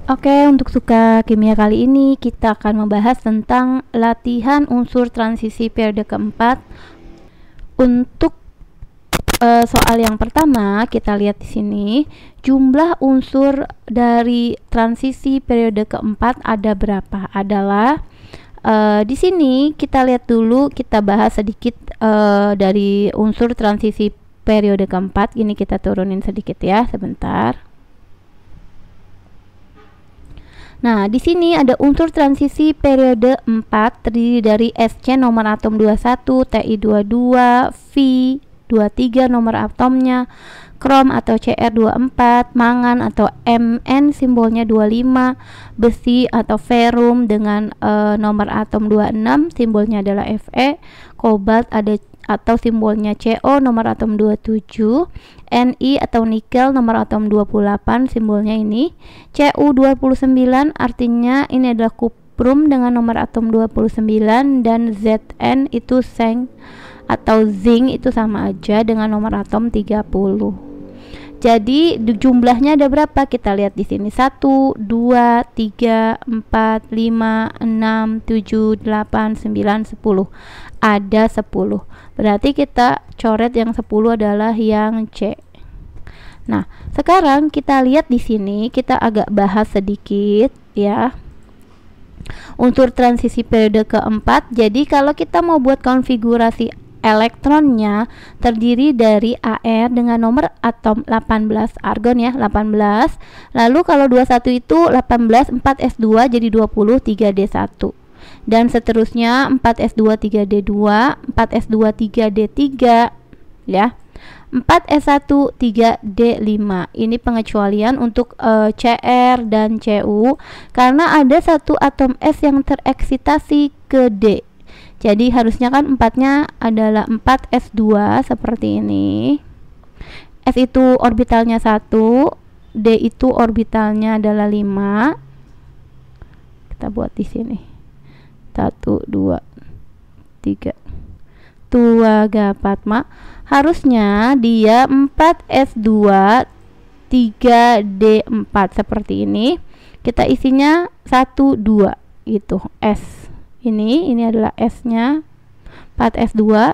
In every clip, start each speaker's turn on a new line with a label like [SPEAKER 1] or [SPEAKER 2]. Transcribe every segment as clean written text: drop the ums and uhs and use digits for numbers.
[SPEAKER 1] Oke, untuk suka kimia kali ini kita akan membahas tentang latihan unsur transisi periode keempat. Untuk soal yang pertama, kita lihat di sini jumlah unsur dari transisi periode keempat ada berapa? Adalah di sini kita lihat dulu, kita bahas sedikit dari unsur transisi periode keempat. Ini kita turunin sedikit ya, sebentar. Nah, di sini ada unsur transisi periode 4 terdiri dari SC nomor atom 21, Ti22, V23 nomor atomnya, krom atau Cr24, mangan atau Mn simbolnya 25, besi atau ferum dengan nomor atom 26 simbolnya adalah Fe, kobalt ada atau simbolnya CO nomor atom 27, Ni atau nikel nomor atom 28 simbolnya ini, Cu29 artinya ini adalah kuprum dengan nomor atom 29, dan Zn itu seng atau zinc itu sama aja dengan nomor atom 30. Jadi jumlahnya ada berapa? Kita lihat di sini 1, 2, 3, 4, 5, 6, 7, 8, 9, 10. Ada 10. Berarti kita coret yang 10 adalah yang C. Nah, sekarang kita lihat di sini, kita agak bahas sedikit ya. Unsur transisi periode keempat. Jadi kalau kita mau buat konfigurasi elektronnya terdiri dari Ar dengan nomor atom 18, argon ya 18. Lalu kalau 21 itu 18 4s2 jadi 20 3d1. Dan seterusnya 4s2 3d2, 4s2 3d3 ya. 4s1 3d5. Ini pengecualian untuk Cr dan Cu karena ada satu atom S yang tereksitasi ke D. Jadi harusnya kan 4-nya adalah 4s2 seperti ini. S itu orbitalnya 1, D itu orbitalnya adalah 5. Kita buat di sini. 1 2 3. Tua Gapatma. Harusnya dia 4s2 3d4 seperti ini. Kita isinya 1 2 gitu. S. Ini adalah S-nya. 4s2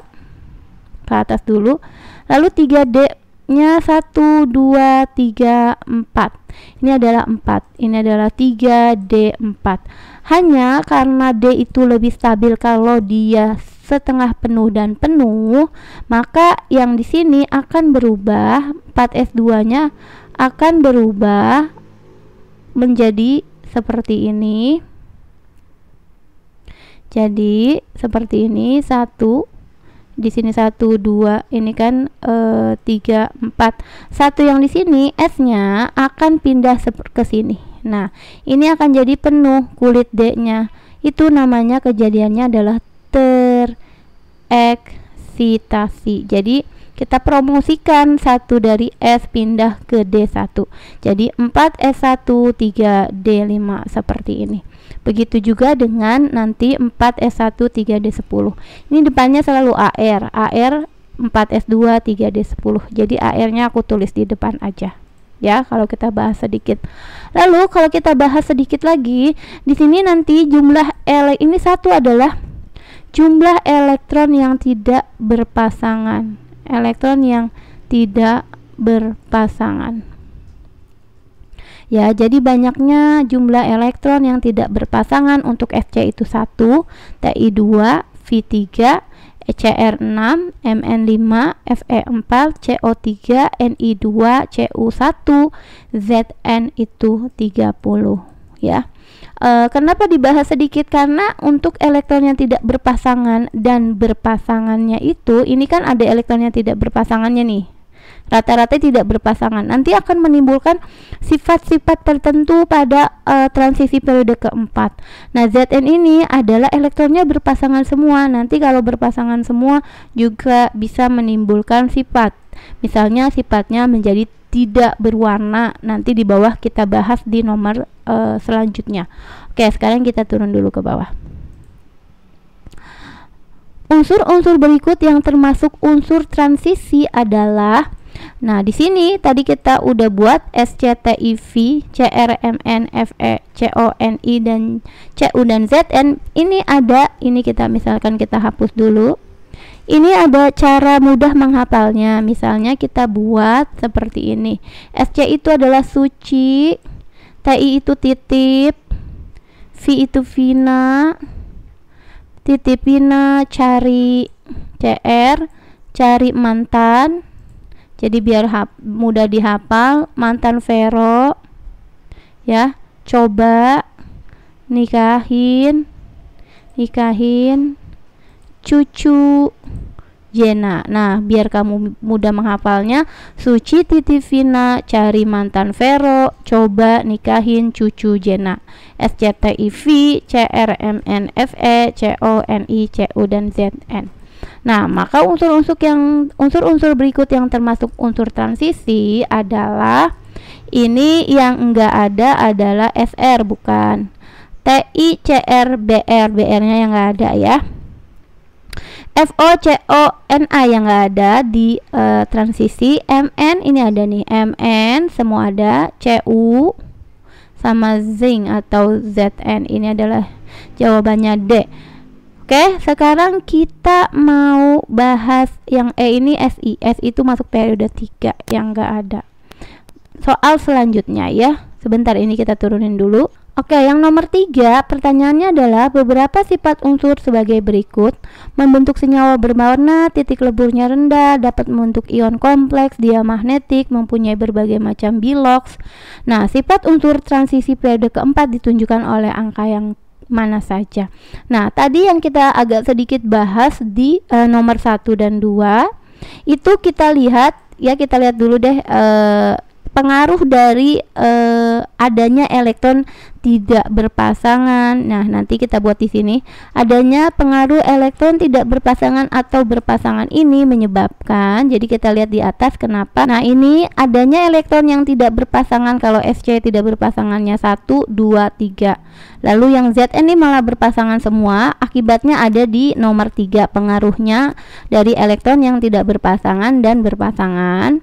[SPEAKER 1] ke atas dulu. Lalu 3d-nya 1 2 3 4. Ini adalah 4. Ini adalah 3d4. Hanya karena D itu lebih stabil kalau dia setengah penuh dan penuh, maka yang di sini akan berubah, 4s2-nya akan berubah menjadi seperti ini. Jadi seperti ini, 1 di sini 1 2, ini kan 3 4. 1 yang di sini S-nya akan pindah ke sini. Nah, ini akan jadi penuh kulit D-nya. Itu namanya kejadiannya adalah tereksitasi. Jadi kita promosikan 1 dari S pindah ke D1. Jadi 4S1 3D5 seperti ini. Begitu juga dengan nanti 4S1 3D10. Ini depannya selalu AR. AR 4S2 3D10. Jadi AR-nya aku tulis di depan aja. Ya, kalau kita bahas sedikit. Lalu kalau kita bahas sedikit lagi, di sini nanti jumlah ini satu adalah jumlah elektron yang tidak berpasangan. Elektron yang tidak berpasangan. Ya, jadi banyaknya jumlah elektron yang tidak berpasangan. Untuk Fc itu 1, Ti2, V3, Cr6, Mn5, Fe4, Co3, Ni2, Cu1, Zn itu 30 ya. Kenapa dibahas sedikit? Karena untuk elektron yang tidak berpasangan dan berpasangannya itu, ini kan ada elektron yang tidak berpasangannya nih. Rata-rata tidak berpasangan. Nanti akan menimbulkan sifat-sifat tertentu pada transisi periode keempat. Nah, Zn ini adalah elektronnya berpasangan semua. Nanti kalau berpasangan semua juga bisa menimbulkan sifat. Misalnya sifatnya menjadi tidak berwarna. Nanti di bawah kita bahas di nomor selanjutnya. Oke, sekarang kita turun dulu ke bawah. Unsur-unsur berikut yang termasuk unsur transisi adalah Nah, di sini tadi kita udah buat SCTIV, CRMN, FE, CONI dan CU dan ZN. Ini ada, ini kita misalkan kita hapus dulu. Ini ada cara mudah menghafalnya. Misalnya kita buat seperti ini. SC itu adalah suci, TI itu titip, V itu Vina, titip Vina, cari CR, cari mantan. Jadi biar mudah dihafal, mantan Vero, ya, coba, nikahin, cucu Jena. Nah, biar kamu mudah menghafalnya, Suci titip Vina, cari mantan Vero, coba nikahin cucu Jena. SCTIV, CRMN, FE, CONI, CU dan ZN. Nah, maka unsur-unsur berikut yang termasuk unsur transisi adalah ini yang enggak ada adalah SR, bukan TI, CR, BR, BR-nya yang enggak ada ya. FO, CO, NA yang enggak ada di transisi. MN ini ada nih, MN semua ada, CU sama zinc atau ZN ini adalah jawabannya D. Oke, sekarang kita mau bahas yang ini SI. SI itu masuk periode 3 yang enggak ada. Soal selanjutnya ya. Sebentar, ini kita turunin dulu. Oke, yang nomor 3, pertanyaannya adalah beberapa sifat unsur sebagai berikut. Membentuk senyawa berwarna, titik leburnya rendah, dapat membentuk ion kompleks, dia magnetik, mempunyai berbagai macam bilox. Nah, sifat unsur transisi periode keempat ditunjukkan oleh angka yang mana saja. Nah, tadi yang kita agak sedikit bahas di nomor 1 dan 2 itu kita lihat ya, kita lihat dulu deh pengaruh dari adanya elektron tidak berpasangan. Nah, nanti kita buat di sini. Adanya pengaruh elektron tidak berpasangan atau berpasangan ini menyebabkan, jadi kita lihat di atas kenapa. Nah, ini adanya elektron yang tidak berpasangan. Kalau SC tidak berpasangannya 1, 2, 3. Lalu yang ZN ini malah berpasangan semua. Akibatnya ada di nomor 3, pengaruhnya dari elektron yang tidak berpasangan dan berpasangan.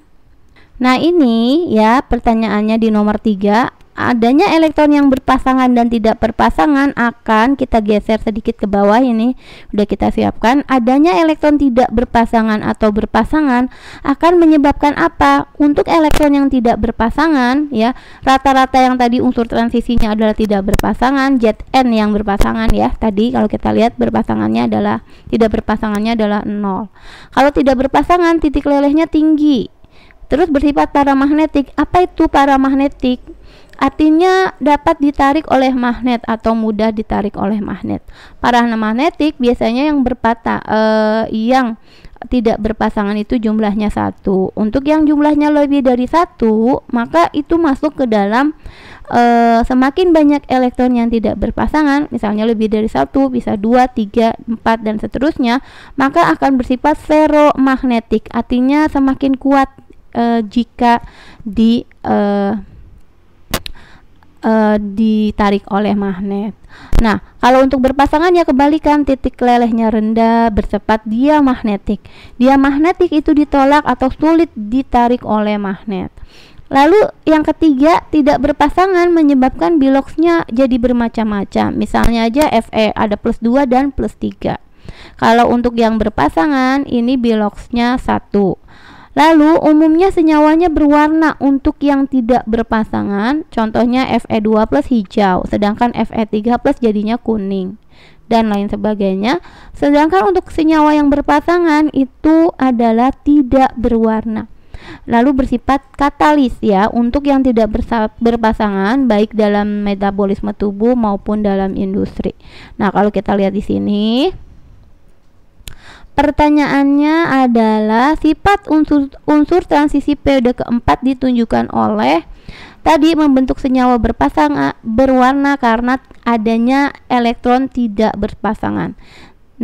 [SPEAKER 1] Nah, ini ya pertanyaannya di nomor 3. Adanya elektron yang berpasangan dan tidak berpasangan akan kita geser sedikit ke bawah, ini udah kita siapkan. Adanya elektron tidak berpasangan atau berpasangan akan menyebabkan apa? Untuk elektron yang tidak berpasangan ya, rata-rata yang tadi unsur transisinya adalah tidak berpasangan, Zn yang berpasangan ya. Tadi kalau kita lihat berpasangannya adalah, tidak berpasangannya adalah 0. Kalau tidak berpasangan titik lelehnya tinggi. Terus bersifat paramagnetik. Apa itu paramagnetik? Artinya dapat ditarik oleh magnet atau mudah ditarik oleh magnet. Paramagnetik biasanya yang yang tidak berpasangan itu jumlahnya 1. Untuk yang jumlahnya lebih dari 1, maka itu masuk ke dalam semakin banyak elektron yang tidak berpasangan, misalnya lebih dari 1, bisa 2, 3, 4 dan seterusnya, maka akan bersifat ferromagnetik. Artinya semakin kuat jika ditarik oleh magnet. Nah, kalau untuk berpasangan ya kebalikan, titik lelehnya rendah, bersifat diamagnetik. Diamagnetik itu ditolak atau sulit ditarik oleh magnet. Lalu yang ketiga, tidak berpasangan menyebabkan biloxnya jadi bermacam-macam. Misalnya aja Fe ada +2 dan +3. Kalau untuk yang berpasangan ini biloxnya 1. Lalu umumnya senyawanya berwarna untuk yang tidak berpasangan, contohnya Fe2+ hijau, sedangkan Fe3+ jadinya kuning dan lain sebagainya. Sedangkan untuk senyawa yang berpasangan itu adalah tidak berwarna. Lalu bersifat katalis ya, untuk yang tidak berpasangan baik dalam metabolisme tubuh maupun dalam industri. Nah, kalau kita lihat di sini pertanyaannya adalah sifat unsur transisi periode keempat ditunjukkan oleh tadi membentuk senyawa berwarna karena adanya elektron tidak berpasangan.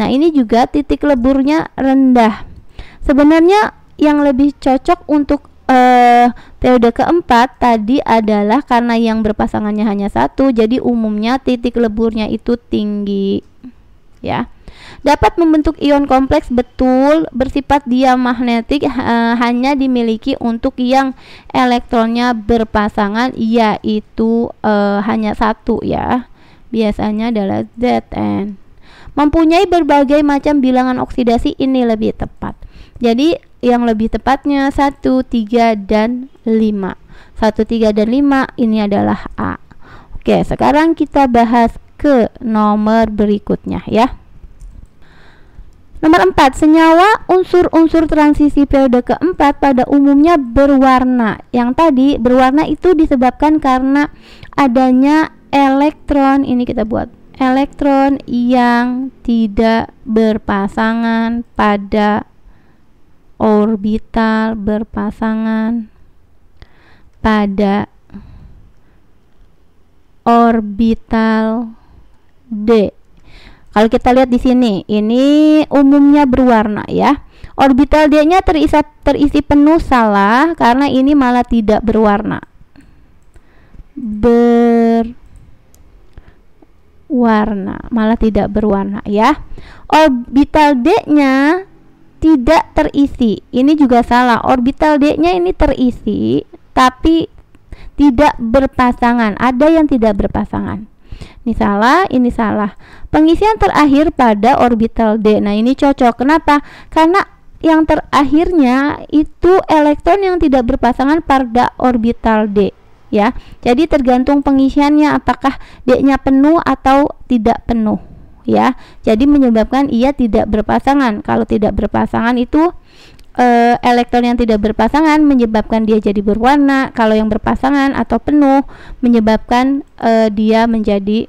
[SPEAKER 1] Nah, ini juga titik leburnya rendah. Sebenarnya yang lebih cocok untuk periode keempat tadi adalah karena yang berpasangannya hanya 1, jadi umumnya titik leburnya itu tinggi ya. Dapat membentuk ion kompleks, betul, bersifat diamagnetik, hanya dimiliki untuk yang elektronnya berpasangan, yaitu hanya satu ya. Biasanya adalah Zn. Mempunyai berbagai macam bilangan oksidasi, ini lebih tepat. Jadi yang lebih tepatnya 1, 3, dan 5. 1, 3, dan 5 ini adalah A. Oke, sekarang kita bahas ke nomor berikutnya ya. Nomor 4, senyawa unsur-unsur transisi periode keempat pada umumnya berwarna. Yang tadi berwarna itu disebabkan karena adanya elektron, ini kita buat elektron yang tidak berpasangan pada orbital berpasangan pada orbital D. Kalau kita lihat di sini, ini umumnya berwarna ya. Orbital D-nya terisi penuh, salah, karena ini malah tidak berwarna. Berwarna, malah tidak berwarna ya. Orbital D-nya tidak terisi. Ini juga salah. Orbital D-nya ini terisi, tapi tidak berpasangan. Ada yang tidak berpasangan. Ini salah. Pengisian terakhir pada orbital D. Nah, ini cocok. Kenapa? Karena yang terakhirnya itu elektron yang tidak berpasangan pada orbital D, ya. Jadi tergantung pengisiannya, apakah D-nya penuh atau tidak penuh, ya. Jadi menyebabkan ia tidak berpasangan. Kalau tidak berpasangan itu elektron yang tidak berpasangan menyebabkan dia jadi berwarna. Kalau yang berpasangan atau penuh menyebabkan dia menjadi,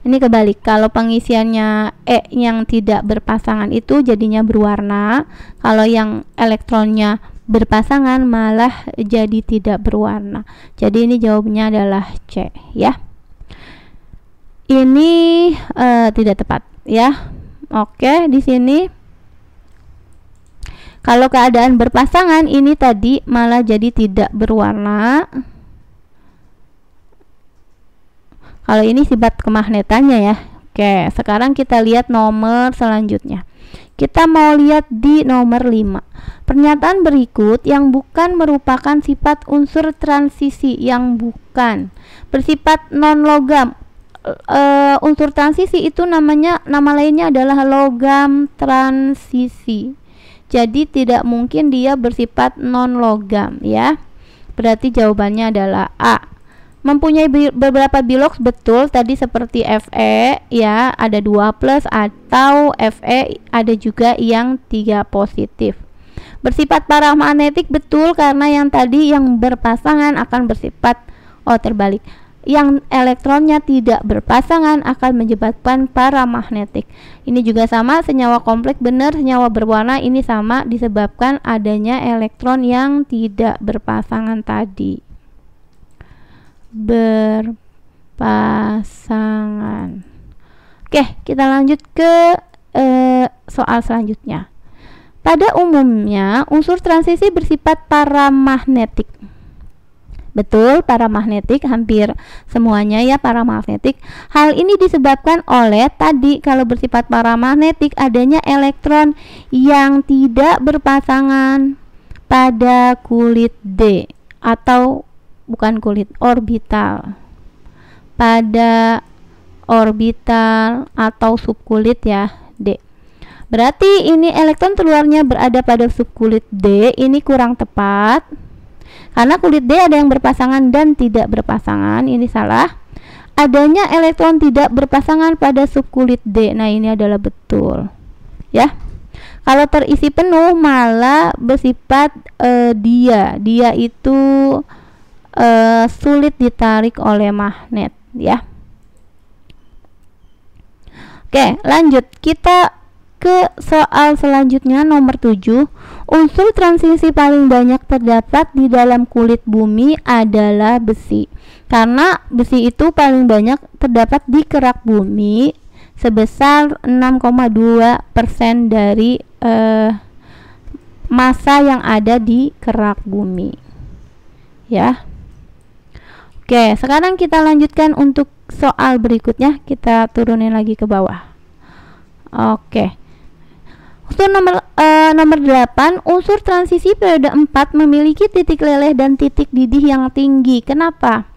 [SPEAKER 1] ini kebalik. Kalau pengisiannya E yang tidak berpasangan itu jadinya berwarna. Kalau yang elektronnya berpasangan malah jadi tidak berwarna. Jadi ini jawabannya adalah C ya. Ini tidak tepat ya. Oke, di sini kalau keadaan berpasangan ini tadi malah jadi tidak berwarna. Kalau ini sifat kemagnetannya ya. Oke, sekarang kita lihat nomor selanjutnya. Kita mau lihat di nomor 5. Pernyataan berikut yang bukan merupakan sifat unsur transisi, yang bukan bersifat non-logam. Unsur transisi itu nama lainnya adalah logam transisi. Jadi tidak mungkin dia bersifat non-logam ya. Berarti jawabannya adalah A. Mempunyai beberapa bilox, betul, tadi seperti Fe ya, ada 2+ atau Fe ada juga yang 3 positif. Bersifat paramagnetik, betul, karena yang tadi yang berpasangan akan bersifat terbalik. Yang elektronnya tidak berpasangan akan menyebabkan paramagnetik. Ini juga sama, senyawa kompleks, benar, senyawa berwarna ini sama disebabkan adanya elektron yang tidak berpasangan tadi. Berpasangan. Oke, kita lanjut ke soal selanjutnya. Pada umumnya unsur transisi bersifat paramagnetik. Betul, paramagnetik, hampir semuanya ya paramagnetik. Hal ini disebabkan oleh tadi, kalau bersifat paramagnetik adanya elektron yang tidak berpasangan pada kulit D, atau bukan kulit, orbital. Pada orbital atau subkulit ya, D. Berarti ini elektron keluarnya berada pada subkulit D, ini kurang tepat. Karena kulit D ada yang berpasangan dan tidak berpasangan, ini salah. Adanya elektron tidak berpasangan pada subkulit D. Nah, ini adalah betul. Ya. Kalau terisi penuh malah bersifat dia itu sulit ditarik oleh magnet, ya. Oke, lanjut. Kita ke soal selanjutnya, nomor 7. Unsur transisi paling banyak terdapat di dalam kulit bumi adalah besi. Karena besi itu paling banyak terdapat di kerak bumi sebesar 6,2% dari massa yang ada di kerak bumi. Ya. Oke, sekarang kita lanjutkan untuk soal berikutnya. Kita turunin lagi ke bawah. Oke. Unsur nomor 8, unsur transisi periode 4 memiliki titik leleh dan titik didih yang tinggi. Kenapa?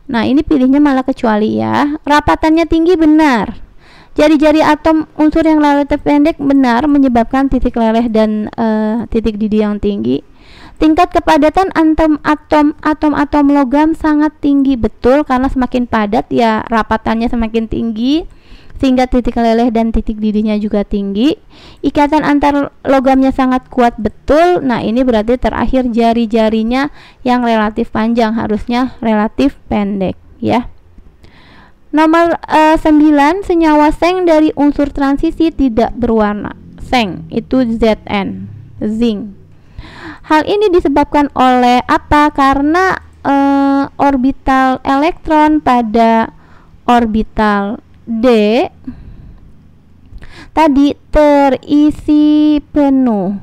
[SPEAKER 1] Nah, ini pilihnya malah kecuali ya. Rapatannya tinggi, benar. Jari-jari atom unsur yang relatif pendek, benar, menyebabkan titik leleh dan titik didih yang tinggi. Tingkat kepadatan atom logam sangat tinggi, betul, karena semakin padat ya rapatannya semakin tinggi, sehingga titik leleh dan titik didihnya juga tinggi. Ikatan antar logamnya sangat kuat, betul. Nah, ini berarti terakhir jari-jarinya yang relatif panjang, harusnya relatif pendek ya. Nomor 9, senyawa seng dari unsur transisi tidak berwarna. Seng itu Zn, zinc. Hal ini disebabkan oleh apa? Karena orbital elektron pada orbital D tadi terisi penuh.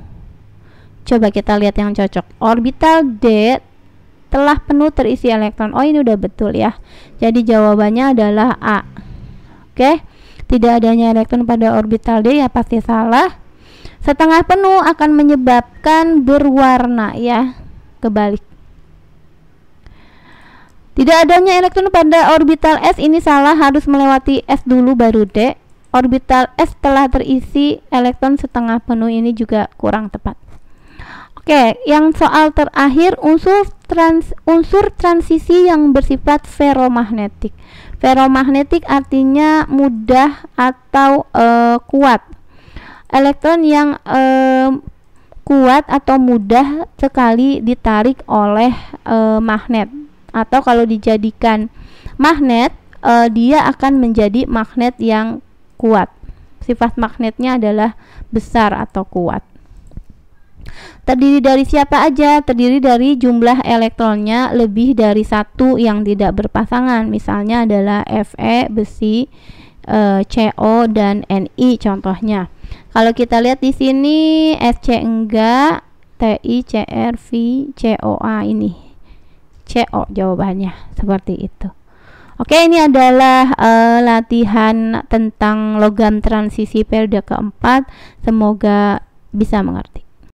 [SPEAKER 1] Coba kita lihat yang cocok. Orbital D telah penuh terisi elektron. Oh, ini udah betul ya. Jadi jawabannya adalah A. Oke. Tidak adanya elektron pada orbital D ya pasti salah. Setengah penuh akan menyebabkan berwarna ya. Kebalik. Tidak adanya elektron pada orbital S, ini salah, harus melewati S dulu baru D. Orbital S telah terisi elektron setengah penuh, ini juga kurang tepat. Oke, yang soal terakhir, unsur transisi yang bersifat ferromagnetik. Ferromagnetik artinya mudah atau kuat. Elektron yang kuat atau mudah sekali ditarik oleh magnet. Atau kalau dijadikan magnet, dia akan menjadi magnet yang kuat. Sifat magnetnya adalah besar atau kuat. Terdiri dari siapa aja? Terdiri dari jumlah elektronnya lebih dari satu yang tidak berpasangan. Misalnya adalah Fe, besi, Co, dan Ni contohnya. Kalau kita lihat di sini Sc enggak, Ti, Cr, V, Coa ini. CO jawabannya seperti itu. Oke, ini adalah latihan tentang logam transisi periode keempat. Semoga bisa mengerti.